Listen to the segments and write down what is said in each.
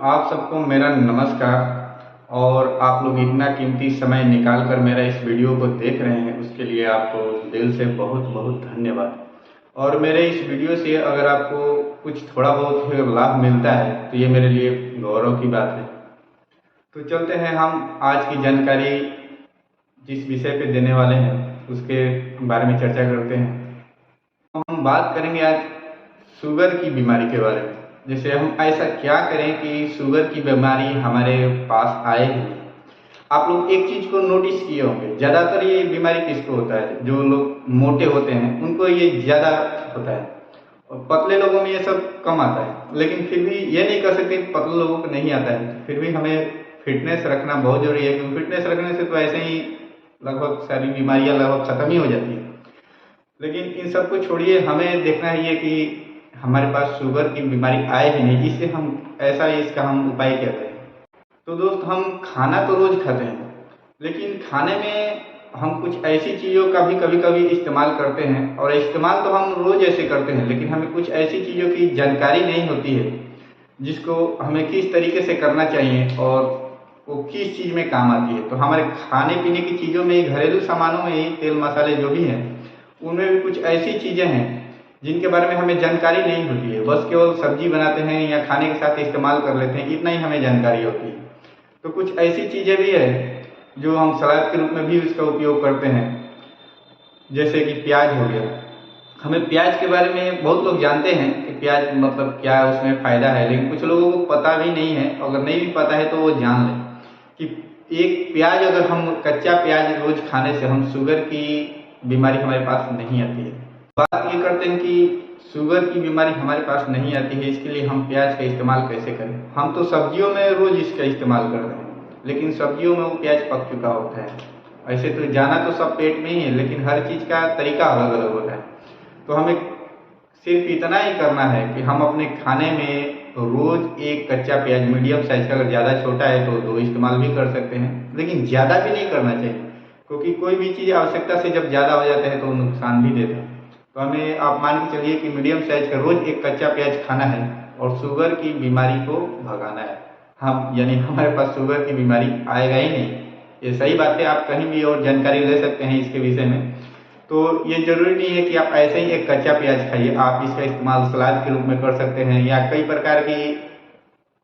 आप सबको मेरा नमस्कार। और आप लोग इतना कीमती समय निकाल कर मेरा इस वीडियो को देख रहे हैं, उसके लिए आपको दिल से बहुत बहुत धन्यवाद। और मेरे इस वीडियो से अगर आपको कुछ थोड़ा बहुत लाभ मिलता है तो ये मेरे लिए गौरव की बात है। तो चलते हैं हम आज की जानकारी जिस विषय पे देने वाले हैं उसके बारे में चर्चा करते हैं। हम बात करेंगे आज शुगर की बीमारी के बारे में। जैसे हम ऐसा क्या करें कि शुगर की बीमारी हमारे पास आए ही। आप लोग एक चीज को नोटिस किए होंगे, ज्यादातर ये बीमारी किसको होता है? जो लोग मोटे होते हैं उनको ये ज्यादा होता है, और पतले लोगों में ये सब कम आता है। लेकिन फिर भी ये नहीं कर सकते पतले लोगों को नहीं आता है, फिर भी हमें फिटनेस रखना बहुत जरूरी है, क्योंकि फिटनेस रखने से तो ऐसे ही लगभग सारी बीमारियां लगभग खत्म ही हो जाती है। लेकिन इन सब को छोड़िए, हमें देखना है ये कि हमारे पास शुगर की बीमारी आए ही नहीं, इससे हम ऐसा इसका हम उपाय क्या करें। तो दोस्त, हम खाना तो रोज खाते हैं, लेकिन खाने में हम कुछ ऐसी चीज़ों का भी कभी कभी इस्तेमाल करते हैं। और इस्तेमाल तो हम रोज ऐसे करते हैं, लेकिन हमें कुछ ऐसी चीज़ों की जानकारी नहीं होती है जिसको हमें किस तरीके से करना चाहिए और वो किस चीज़ में काम आती है। तो हमारे खाने पीने की चीज़ों में, घरेलू सामानों में ही तेल मसाले जो भी हैं, उनमें भी कुछ ऐसी चीज़ें हैं जिनके बारे में हमें जानकारी नहीं होती है। बस केवल सब्जी बनाते हैं या खाने के साथ इस्तेमाल कर लेते हैं, इतना ही हमें जानकारी होती है। तो कुछ ऐसी चीज़ें भी है जो हम सलाद के रूप में भी उसका उपयोग करते हैं, जैसे कि प्याज हो गया। हमें प्याज के बारे में बहुत लोग जानते हैं कि प्याज मतलब क्या, उसमें फ़ायदा है, लेकिन कुछ लोगों को पता भी नहीं है। अगर नहीं भी पता है तो वो जान लें कि एक प्याज, अगर हम कच्चा प्याज रोज खाने से हम शुगर की बीमारी हमारे पास नहीं आती है। बात ये करते हैं कि शुगर की बीमारी हमारे पास नहीं आती है, इसके लिए हम प्याज का इस्तेमाल कैसे करें। हम तो सब्जियों में रोज इसका इस्तेमाल कर रहे हैं, लेकिन सब्जियों में वो प्याज पक चुका होता है। ऐसे तो जाना तो सब पेट में ही है, लेकिन हर चीज़ का तरीका अलग अलग होता है। तो हमें सिर्फ इतना ही करना है कि हम अपने खाने में रोज एक कच्चा प्याज, मीडियम साइज का, अगर ज़्यादा छोटा है तो दो इस्तेमाल भी कर सकते हैं, लेकिन ज़्यादा भी नहीं करना चाहिए, क्योंकि कोई भी चीज़ आवश्यकता से जब ज़्यादा हो जाता है तो नुकसान भी देता है। तो हमें आप मान के चलिए कि मीडियम साइज का रोज एक कच्चा प्याज खाना है और शुगर की बीमारी को भगाना है। हम यानी हमारे पास शुगर की बीमारी आएगा ही नहीं। ये सही बात है, आप कहीं भी और जानकारी ले सकते हैं इसके विषय में। तो ये जरूरी नहीं है कि आप ऐसे ही एक कच्चा प्याज खाइए, आप इसका इस्तेमाल सलाद के रूप में कर सकते हैं, या कई प्रकार की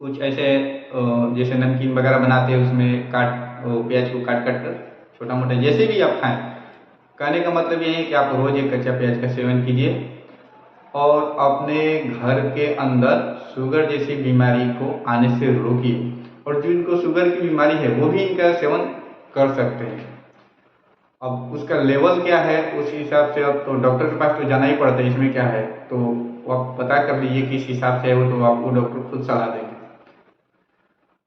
कुछ ऐसे जैसे नमकीन वगैरह बनाते हैं उसमें प्याज को काट काट कर छोटा मोटा जैसे भी आप खाएं। कहने का मतलब ये है कि आप रोज एक कच्चा प्याज का सेवन कीजिए और अपने घर के अंदर शुगर जैसी बीमारी को आने से रोकिए। और जिनको शुगर की बीमारी है वो भी इनका सेवन कर सकते हैं। अब उसका लेवल क्या है उस हिसाब से अब तो डॉक्टर के पास तो जाना ही पड़ता है, इसमें क्या है तो आप पता कर लीजिए किस हिसाब से है वो, तो आपको डॉक्टर खुद सलाह देंगे।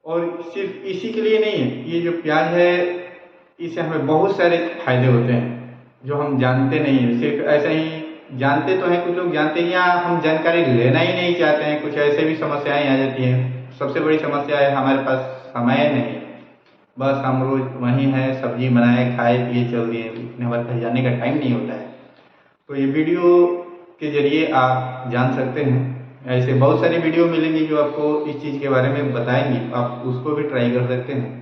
और सिर्फ इसी के लिए नहीं है, ये जो प्याज है इससे हमें बहुत सारे फायदे होते हैं जो हम जानते नहीं हैं। सिर्फ ऐसे ही जानते तो हैं, कुछ लोग जानते हैं या हम जानकारी लेना ही नहीं चाहते हैं। कुछ ऐसे भी समस्याएं आ जाती हैं। सबसे बड़ी समस्या है हमारे पास समय नहीं, बस हम रोज वहीं हैं, सब्जी बनाए, खाए पिए, चल दिए, इतने बार कहीं जाने का टाइम नहीं होता है। तो ये वीडियो के जरिए आप जान सकते हैं। ऐसे बहुत सारी वीडियो मिलेंगी जो आपको इस चीज़ के बारे में बताएंगी, आप उसको भी ट्राई कर सकते हैं।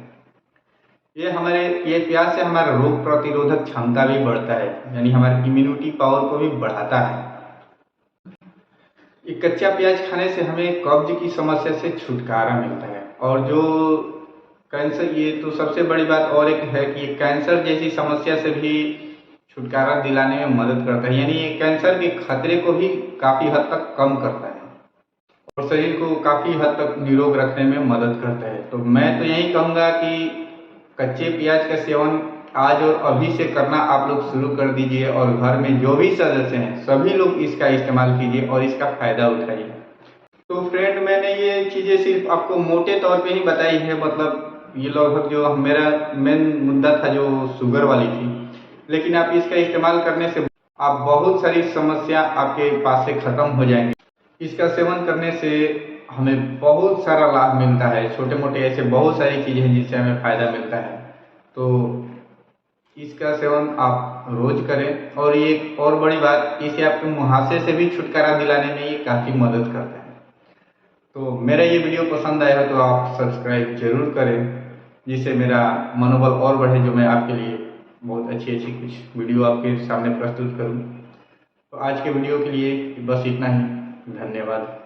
ये प्याज से हमारा रोग प्रतिरोधक क्षमता भी बढ़ता है, यानी हमारी इम्यूनिटी पावर को भी बढ़ाता है। ये कच्चा प्याज खाने से हमें कब्ज की समस्या से छुटकारा मिलता है। और जो कैंसर, ये तो सबसे बड़ी बात और एक है कि कैंसर जैसी समस्या से भी छुटकारा दिलाने में मदद करता है, यानी ये कैंसर के खतरे को भी काफ़ी हद तक कम करता है और शरीर को काफ़ी हद तक निरोग रखने में मदद करता है। तो मैं तो यही कहूँगा कि कच्चे प्याज का सेवन आज और अभी से करना आप लोग शुरू कर दीजिए, और घर में जो भी सदस्य हैं सभी लोग इसका इस्तेमाल कीजिए और इसका फायदा उठाइए। तो फ्रेंड, मैंने ये चीज़ें सिर्फ आपको मोटे तौर पे ही बताई है, मतलब ये लगभग जो मेरा मेन मुद्दा था जो शुगर वाली थी। लेकिन आप इसका इस्तेमाल करने से आप बहुत सारी समस्या आपके पास से खत्म हो जाएंगी। इसका सेवन करने से हमें बहुत सारा लाभ मिलता है, छोटे मोटे ऐसे बहुत सारी चीज़ें हैं जिससे हमें फ़ायदा मिलता है। तो इसका सेवन आप रोज करें। और ये एक और बड़ी बात, इसे आपके मुहासे से भी छुटकारा दिलाने में ये काफ़ी मदद करता है। तो मेरा ये वीडियो पसंद आया हो तो आप सब्सक्राइब जरूर करें, जिससे मेरा मनोबल और बढ़े, जो मैं आपके लिए बहुत अच्छी अच्छी कुछ वीडियो आपके सामने प्रस्तुत करूं। तो आज के वीडियो के लिए बस इतना ही। धन्यवाद।